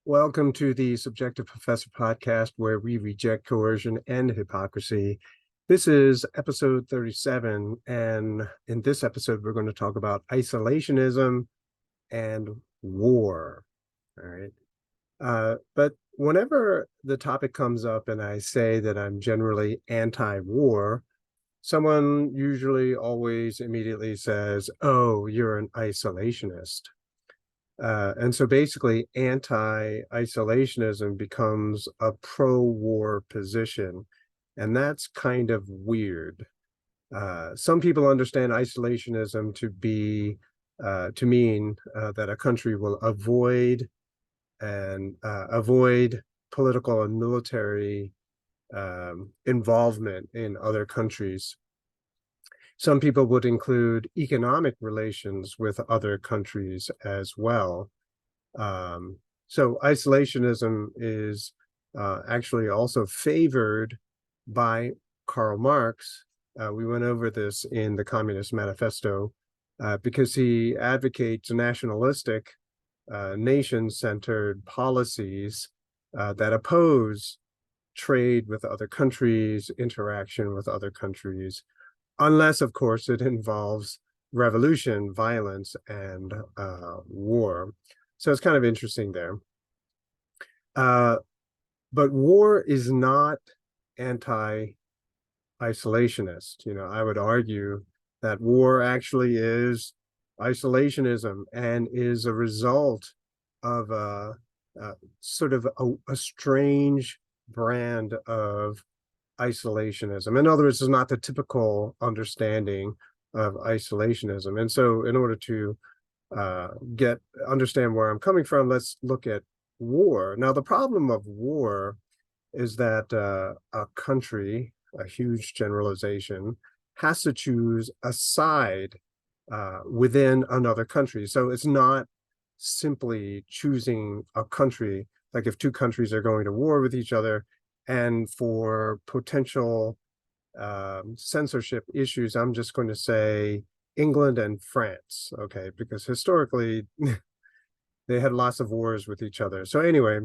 Welcome to the Subjective Professor podcast, where we reject coercion and hypocrisy. This is episode 37, and in this episode, we're going to talk about isolationism and war. All right. But whenever the topic comes up and I say that I'm generally anti-war, someone usually always immediately says, "Oh, you're an isolationist." And so basically, anti-isolationism becomes a pro-war position, and that's kind of weird. Some people understand isolationism to mean that a country will avoid political and military involvement in other countries. Some people would include economic relations with other countries as well. So isolationism is actually also favored by Karl Marx. We went over this in the Communist Manifesto because he advocates nationalistic, nation-centered policies that oppose trade with other countries, interaction with other countries, unless, of course, it involves revolution, violence, and war. So it's kind of interesting there. But war is not anti-isolationist. I would argue that war actually is isolationism and is a result of a sort of a strange brand of isolationism. In other words, it's not the typical understanding of isolationism. And so in order to understand where I'm coming from, let's look at war. Now, the problem of war is that a country, a huge generalization, has to choose a side within another country. So it's not simply choosing a country, like if two countries are going to war with each other, and for potential censorship issues, I'm just going to say England and France, okay? Because historically, they had lots of wars with each other. So anyway,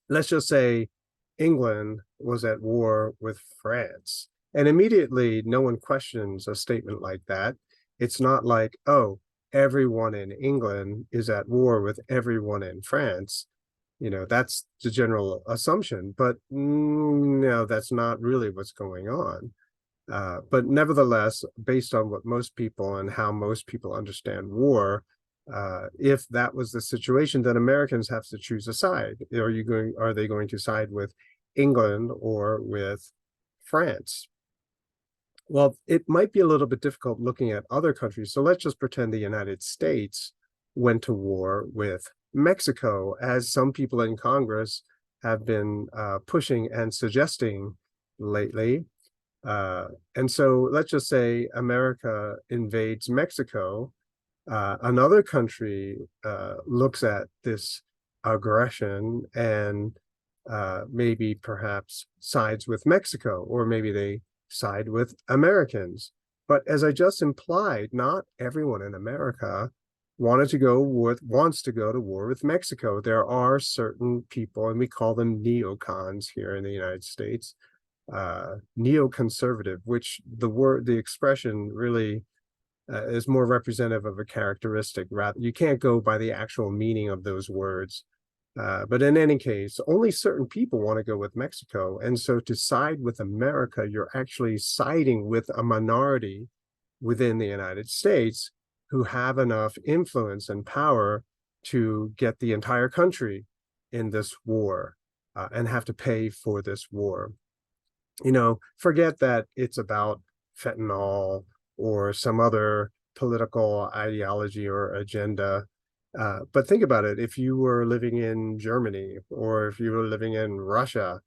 let's just say England was at war with France. And immediately, no one questions a statement like that. It's not like, oh, everyone in England is at war with everyone in France. That's the general assumption, but no, that's not really what's going on. But nevertheless, based on what most people and how most people understand war, if that was the situation, then Americans have to choose a side. Are they going to side with England or with France? Well, it might be a little bit difficult looking at other countries. So let's just pretend the United States went to war with Mexico, as some people in Congress have been pushing and suggesting lately. And so let's just say America invades Mexico. Another country looks at this aggression and maybe perhaps sides with Mexico, or maybe they side with Americans. But as I just implied, not everyone in America wants to go to war with Mexico. There are certain people, and we call them neocons here in the United States, neoconservative, which the expression really is more representative of a characteristic. Rather, you can't go by the actual meaning of those words. But in any case, only certain people want to go with Mexico. And so to side with America, you're actually siding with a minority within the United States who have enough influence and power to get the entire country in this war and have to pay for this war. Forget that it's about fentanyl or some other political ideology or agenda. But think about it. If you were living in Germany or if you were living in Russia,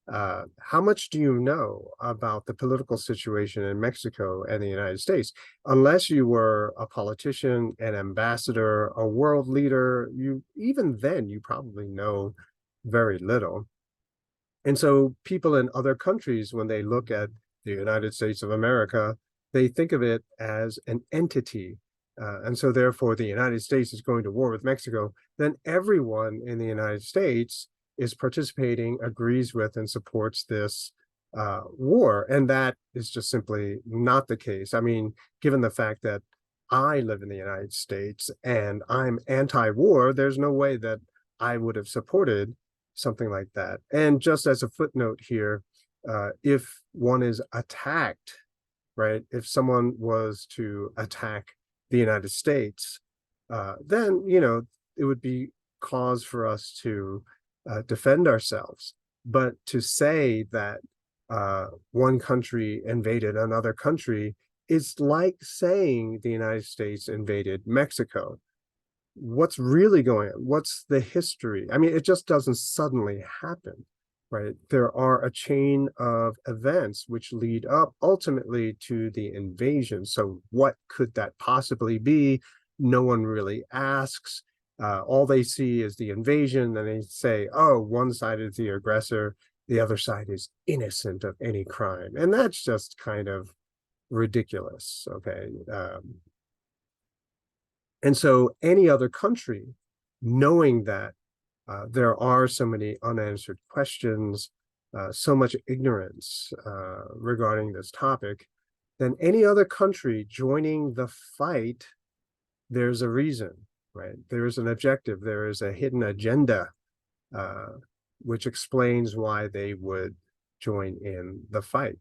how much do you know about the political situation in Mexico and the United States? Unless you were a politician, an ambassador, a world leader, even then you probably know very little. And so people in other countries, when they look at the United States of America, they think of it as an entity, and so therefore the United States is going to war with Mexico, then everyone in the United States is participating, agrees with, and supports this war. And that is just simply not the case. I mean, given the fact that I live in the United States and I'm anti-war, there's no way that I would have supported something like that. And just as a footnote here, if one is attacked, right, if someone was to attack the United States, then, it would be cause for us to defend ourselves. But to say that one country invaded another country is like saying the United States invaded Mexico. What's really going on? What's the history? I mean, it just doesn't suddenly happen, right? There are a chain of events which lead up ultimately to the invasion. So what could that possibly be? No one really asks. All they see is the invasion, and they say, oh, one side is the aggressor, the other side is innocent of any crime. And that's just kind of ridiculous, okay? And so any other country, knowing that there are so many unanswered questions, so much ignorance regarding this topic, then any other country joining the fight, there's a reason, right? There is an objective, there is a hidden agenda, which explains why they would join in the fight.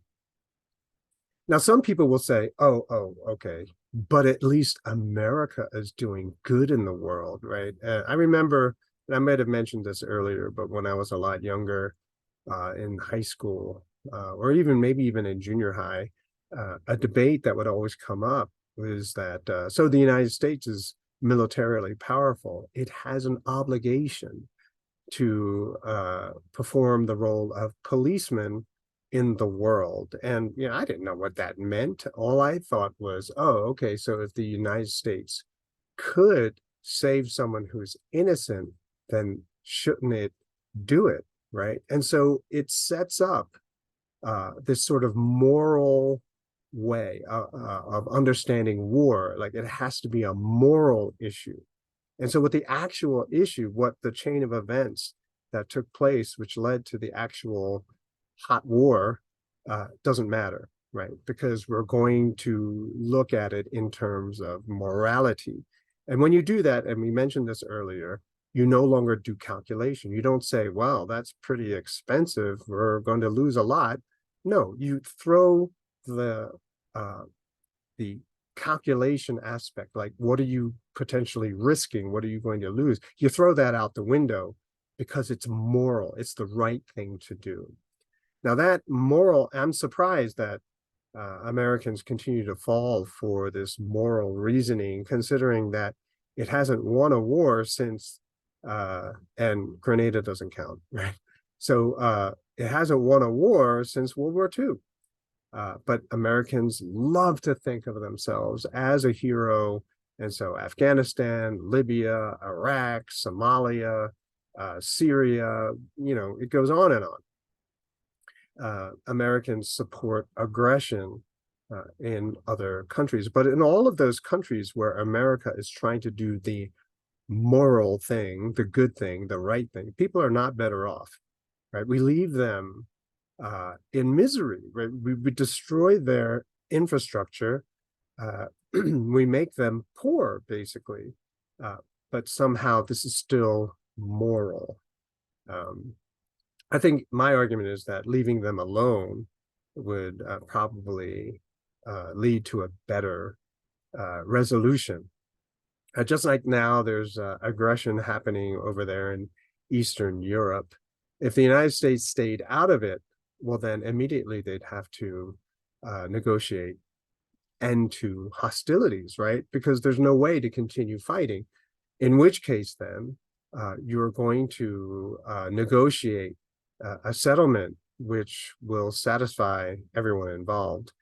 Now, some people will say, okay, but at least America is doing good in the world, right? I remember, and I might have mentioned this earlier, but when I was a lot younger, in high school, or maybe even in junior high, a debate that would always come up was that, so the United States is militarily powerful. It has an obligation to perform the role of policeman in the world. And, I didn't know what that meant. All I thought was, oh, okay, so if the United States could save someone who's innocent, then shouldn't it do it, right? And so it sets up this sort of moral way of understanding war. Like, it has to be a moral issue. And so with the actual issue, what the chain of events that took place, which led to the actual hot war, doesn't matter, right? Because we're going to look at it in terms of morality. And when you do that, and we mentioned this earlier, you no longer do calculation. You don't say, well, that's pretty expensive, we're going to lose a lot. No, you throw the calculation aspect, like what are you potentially risking? What are you going to lose? You throw that out the window because it's moral. It's the right thing to do. Now that moral, I'm surprised that Americans continue to fall for this moral reasoning, considering that it hasn't won a war since, and Grenada doesn't count, right? So it hasn't won a war since World War II. But Americans love to think of themselves as a hero. And so Afghanistan, Libya, Iraq, Somalia, Syria, it goes on and on. Americans support aggression in other countries. But in all of those countries where America is trying to do the moral thing, the good thing, the right thing, people are not better off, right? We leave them in misery, right? We destroy their infrastructure. We make them poor, basically. But somehow this is still moral. I think my argument is that leaving them alone would probably lead to a better resolution. Just like now, there's aggression happening over there in Eastern Europe. If the United States stayed out of it, well, then immediately they'd have to negotiate end to hostilities, right? Because there's no way to continue fighting. In which case, then, you're going to negotiate a settlement which will satisfy everyone involved,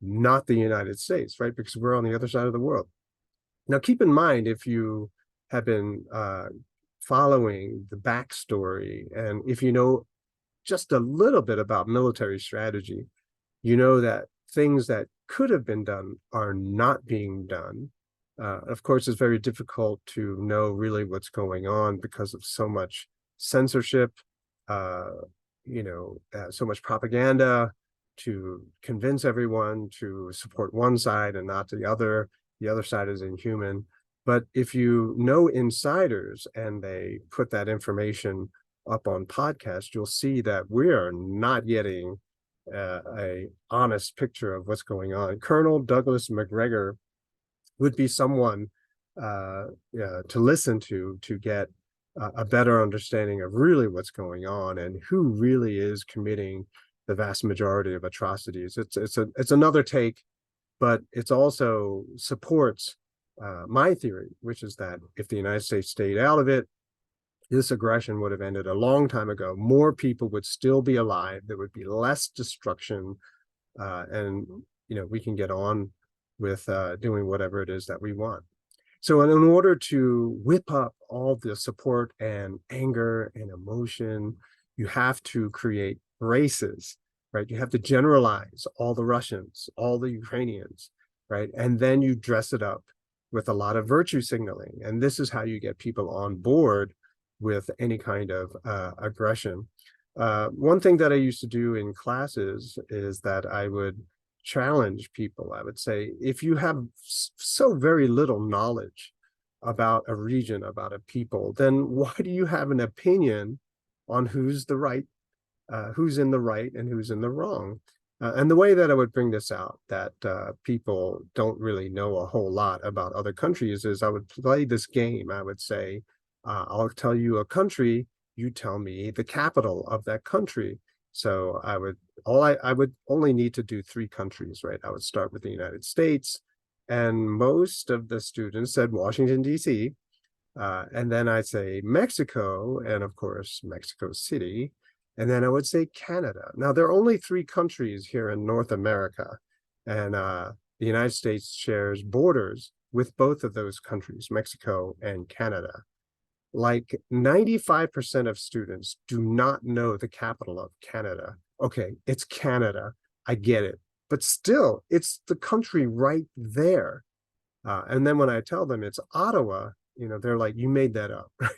not the United States, right? Because we're on the other side of the world. Now, keep in mind, if you have been following the backstory, and if you know just a little bit about military strategy, you know that things that could have been done are not being done. Of course, it's very difficult to know really what's going on because of so much censorship, uh, so much propaganda to convince everyone to support one side and not the other. The other side is inhuman. But if you know insiders and they put that information up on podcast, you'll see that we are not getting a honest picture of what's going on. Colonel Douglas McGregor would be someone to listen to get a better understanding of really what's going on and who really is committing the vast majority of atrocities. It's another take, but it's also supports my theory, which is that if the United States stayed out of it, this aggression would have ended a long time ago. More people would still be alive. There would be less destruction, and we can get on with doing whatever it is that we want. So in order to whip up all the support and anger and emotion, you have to create races, right? You have to generalize all the Russians, all the Ukrainians, right? And then you dress it up with a lot of virtue signaling. And this is how you get people on board with any kind of aggression. One thing that I used to do in classes is that I would challenge people. I would say, if you have so very little knowledge about a region, about a people, then why do you have an opinion on who's in the right and who's in the wrong? And the way that I would bring this out, that people don't really know a whole lot about other countries, is I would play this game. I would say, I'll tell you a country, you tell me the capital of that country. So I would only need to do 3 countries, right? I would start with the United States, and most of the students said Washington, D.C. And then I'd say Mexico, and of course, Mexico City. And then I would say Canada. Now, there are only 3 countries here in North America, and the United States shares borders with both of those countries, Mexico and Canada. Like 95% of students do not know the capital of Canada. Okay, it's Canada. I get it. But still, it's the country right there. And then when I tell them it's Ottawa, they're like, you made that up, right?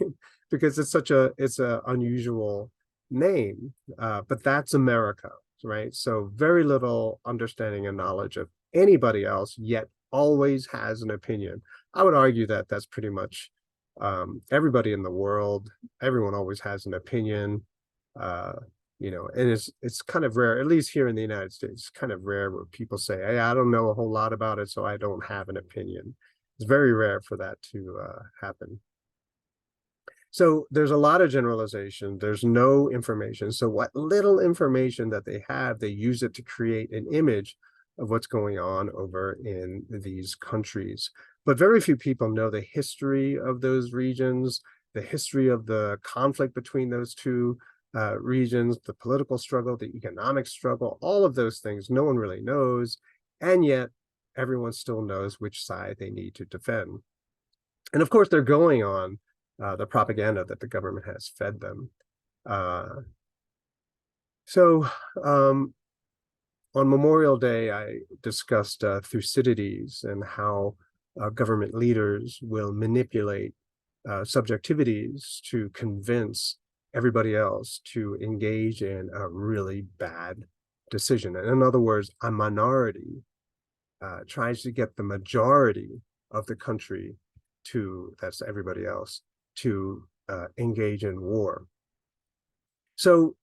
Because it's a unusual name, but that's America, right? So very little understanding and knowledge of anybody else, yet always has an opinion. I would argue that that's pretty much everybody in the world. Everyone always has an opinion, uh, and it's kind of rare, at least here in the United States, it's kind of rare where people say, hey, I don't know a whole lot about it, so I don't have an opinion. It's very rare for that to happen. So there's a lot of generalization. There's no information. So what little information that they have, they use it to create an image of what's going on over in these countries. But very few people know the history of those regions, the history of the conflict between those two regions, the political struggle, the economic struggle, all of those things. No one really knows. And yet everyone still knows which side they need to defend. And of course, they're going on the propaganda that the government has fed them. So on Memorial Day, I discussed Thucydides and how government leaders will manipulate subjectivities to convince everybody else to engage in a really bad decision. And in other words, a minority tries to get the majority of the country that's everybody else, to engage in war. So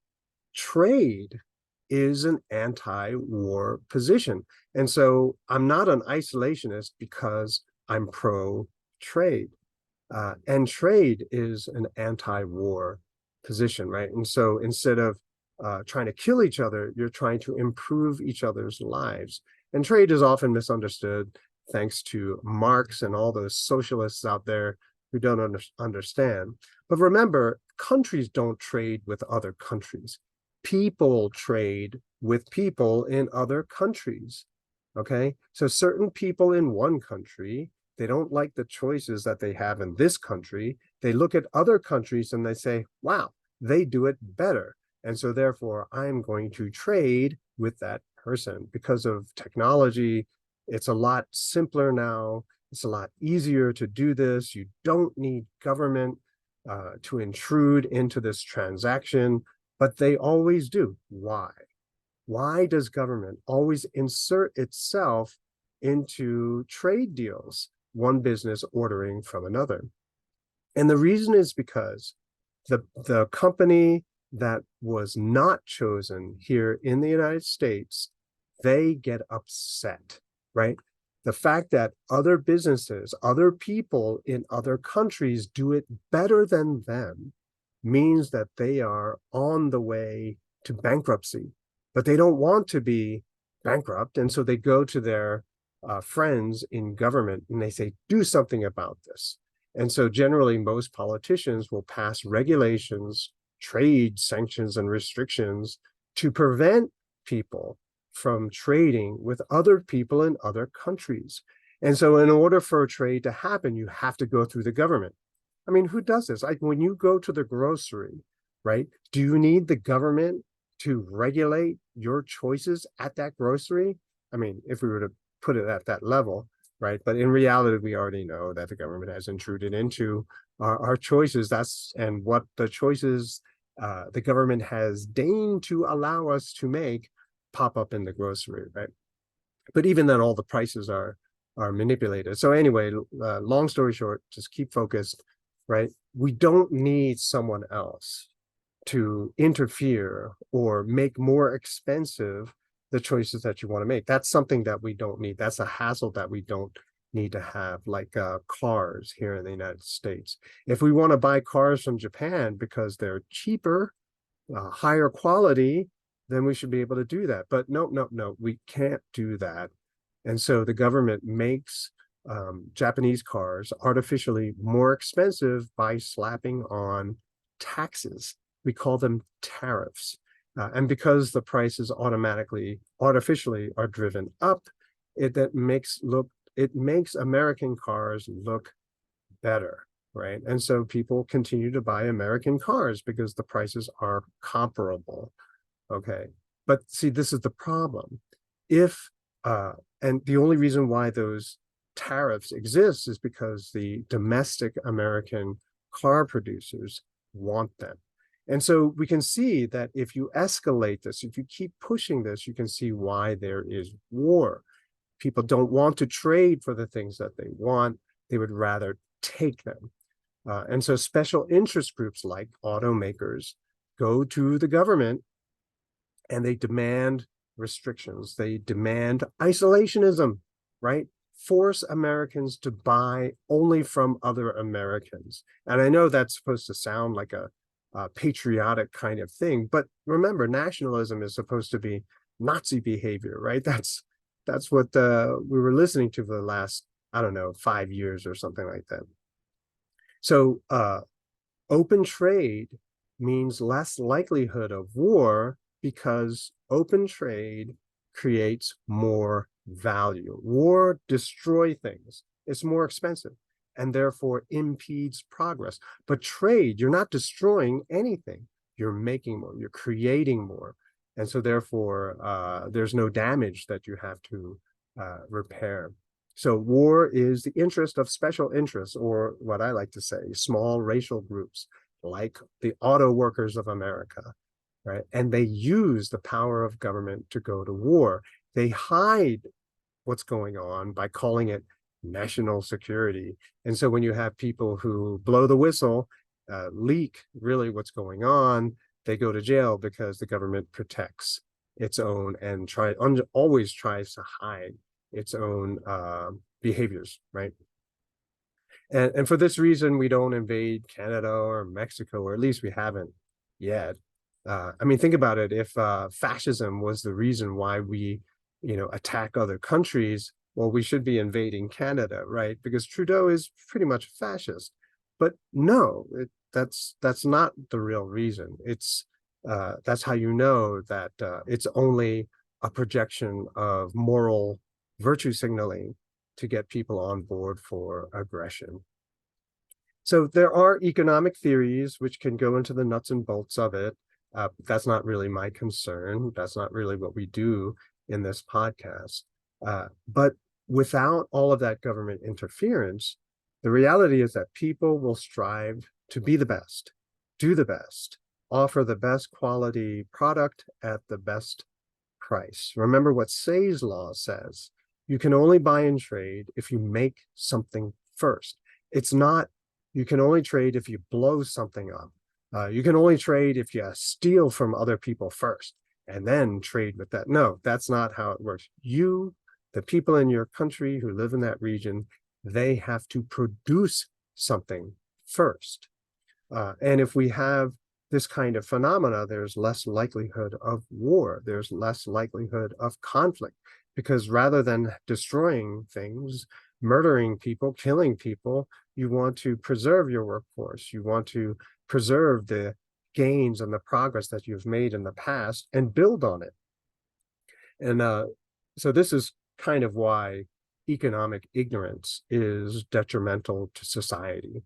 trade is an anti-war position. And so I'm not an isolationist because I'm pro-trade. And trade is an anti-war position, right? And so instead of trying to kill each other, you're trying to improve each other's lives. And trade is often misunderstood thanks to Marx and all those socialists out there who don't understand. But remember, countries don't trade with other countries. People trade with people in other countries, okay? So certain people in one country, they don't like the choices that they have in this country. They look at other countries and they say, wow, they do it better. And so therefore, I'm going to trade with that person. Because of technology, it's a lot simpler now. It's a lot easier to do this. You don't need government to intrude into this transaction, but they always do. Why? Why does government always insert itself into trade deals, one business ordering from another? And the reason is because the company that was not chosen here in the United States, they get upset, right? The fact that other businesses, other people in other countries do it better than them means that they are on the way to bankruptcy, but they don't want to be bankrupt. And so they go to their friends in government and they say, do something about this. And so generally, most politicians will pass regulations, trade sanctions, and restrictions to prevent people from trading with other people in other countries. And so in order for a trade to happen, you have to go through the government. I mean, who does this? Like when you go to the grocery, right? Do you need the government to regulate your choices at that grocery? I mean, if we were to put it at that level, right? But in reality, we already know that the government has intruded into our choices. And what the choices the government has deigned to allow us to make pop up in the grocery, right? But even then, all the prices are manipulated. So anyway, long story short, just keep focused, right? We don't need someone else to interfere or make more expensive the choices that you want to make. That's something that we don't need. That's a hassle that we don't need to have, like cars here in the United States. If we want to buy cars from Japan because they're cheaper, higher quality, then we should be able to do that. But no, we can't do that. And so the government makes Japanese cars artificially more expensive by slapping on taxes. We call them tariffs. And because the prices artificially are driven up, it makes American cars look better, right? And so people continue to buy American cars because the prices are comparable. Okay. But see, this is the problem. If and the only reason why those tariffs exist is because the domestic American car producers want them. And so we can see that if you escalate this, if you keep pushing this, you can see why there is war. People don't want to trade for the things that they want. They would rather take them. And so special interest groups like automakers go to the government and they demand restrictions. They demand isolationism, right? Force Americans to buy only from other Americans. And I know that's supposed to sound like a patriotic kind of thing, but remember, nationalism is supposed to be Nazi behavior, right? That's what we were listening to for the last, I don't know, 5 years or something like that. So open trade means less likelihood of war because open trade creates more value. War destroys things. It's more expensive and therefore impedes progress. But trade, you're not destroying anything. You're making more, you're creating more. And so therefore, there's no damage that you have to repair. So war is the interest of special interests, or what I like to say, small racial groups like the auto workers of America, right? And they use the power of government to go to war. They hide what's going on by calling it national security. And so when you have people who blow the whistle, leak really what's going on, they go to jail because the government protects its own and always tries to hide its own behaviors, right? And for this reason, we don't invade Canada or Mexico, or at least we haven't yet. I mean, think about it. If fascism was the reason why we, attack other countries, well, we should be invading Canada, right? Because Trudeau is pretty much fascist. But no, that's not the real reason. That's how you know that it's only a projection of moral virtue signaling to get people on board for aggression. So there are economic theories which can go into the nuts and bolts of it. That's not really my concern. That's not really what we do in this podcast. But without all of that government interference, the reality is that people will strive to be the best, do the best, offer the best quality product at the best price. Remember what Say's law says. You can only buy and trade if you make something first. It's not, you can only trade if you blow something up. You can only trade if you steal from other people first and then trade with that. No, that's not how it works. You, the people in your country who live in that region, they have to produce something first. And if we have this kind of phenomena, there's less likelihood of war, there's less likelihood of conflict, because rather than destroying things, murdering people, killing people, you want to preserve your workforce, you want to preserve the gains and the progress that you've made in the past and build on it. And so this is kind of why economic ignorance is detrimental to society.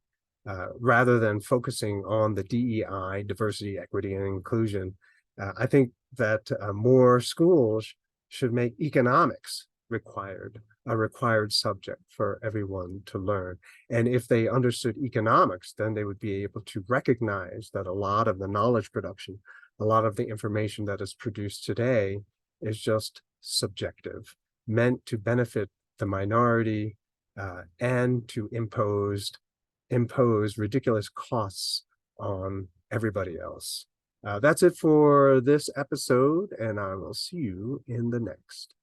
Rather than focusing on the DEI, diversity, equity, and inclusion, I think that more schools should make economics a required subject for everyone to learn. And if they understood economics, then they would be able to recognize that a lot of the knowledge production, a lot of the information that is produced today is just subjective, meant to benefit the minority and to impose ridiculous costs on everybody else. That's it for this episode, and I will see you in the next.